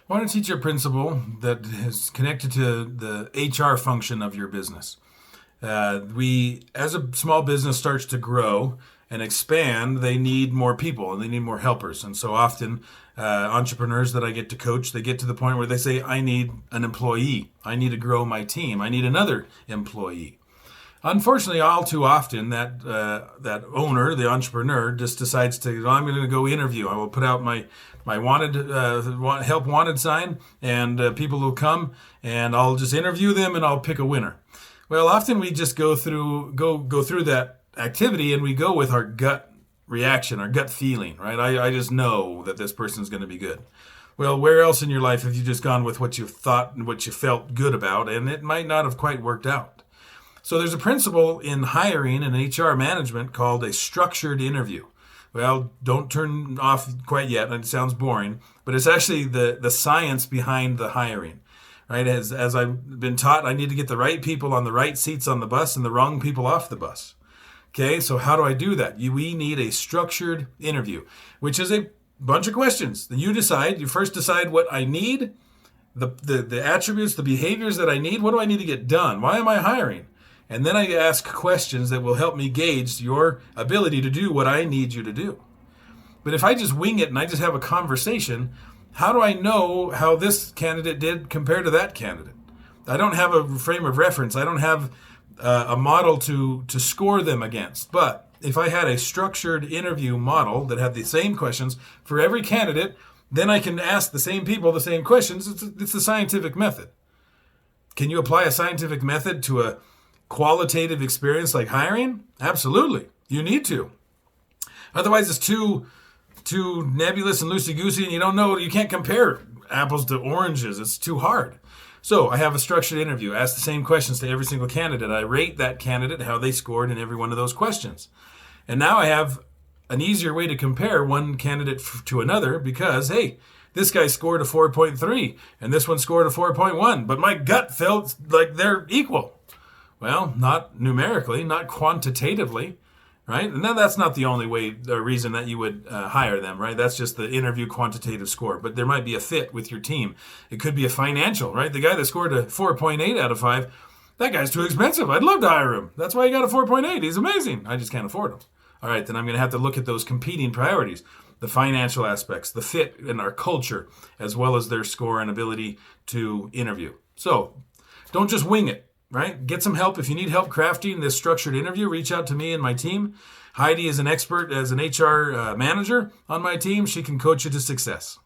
I want to teach you a principle that is connected to the HR function of your business. As a small business starts to grow and expand, they need more people and they need more helpers. And so often, entrepreneurs that I get to coach, they get to the point where they say, I need an employee. I need to grow my team. I need another employee. Unfortunately, all too often, that owner, the entrepreneur, just decides to, well, I'm going to go interview. I will put out my wanted help wanted sign, and people will come, and I'll just interview them, and I'll pick a winner. Well, often we just go through that activity, and we go with our gut reaction, our gut feeling, right? I just know that this person's going to be good. Well, where else in your life have you just gone with what you thought and what you felt good about, and it might not have quite worked out? So there's a principle in hiring and HR management called a structured interview. Well, don't turn off quite yet. It sounds boring, but it's actually the science behind the hiring, right? As I've been taught, I need to get the right people on the right seats on the bus and the wrong people off the bus. Okay, so how do I do that? We need a structured interview, which is a bunch of questions. You first decide what I need, the attributes, the behaviors that I need. What do I need to get done? Why am I hiring? And then I ask questions that will help me gauge your ability to do what I need you to do. But if I just wing it and I just have a conversation, how do I know how this candidate did compared to that candidate? I don't have a frame of reference. I don't have a model to score them against. But if I had a structured interview model that had the same questions for every candidate, then I can ask the same people the same questions. It's a scientific method. Can you apply a scientific method to a qualitative experience like hiring? Absolutely. You need to. Otherwise, it's too nebulous and loosey-goosey, and you can't compare apples to oranges. It's too hard. So I have a structured interview. Ask the same questions to every single candidate. I rate that candidate, how they scored in every one of those questions. And now I have an easier way to compare one candidate to another because, hey, this guy scored a 4.3 and this one scored a 4.1, but my gut felt like they're equal. Well, not numerically, not quantitatively, right? And then that's not the only reason that you would hire them, right? That's just the interview quantitative score. But there might be a fit with your team. It could be a financial, right? The guy that scored a 4.8 out of 5, that guy's too expensive. I'd love to hire him. That's why he got a 4.8. He's amazing. I just can't afford him. All right, then I'm going to have to look at those competing priorities, the financial aspects, the fit in our culture, as well as their score and ability to interview. So don't just wing it. Right? Get some help. If you need help crafting this structured interview, reach out to me and my team. Heidi is an expert as an HR manager on my team. She can coach you to success.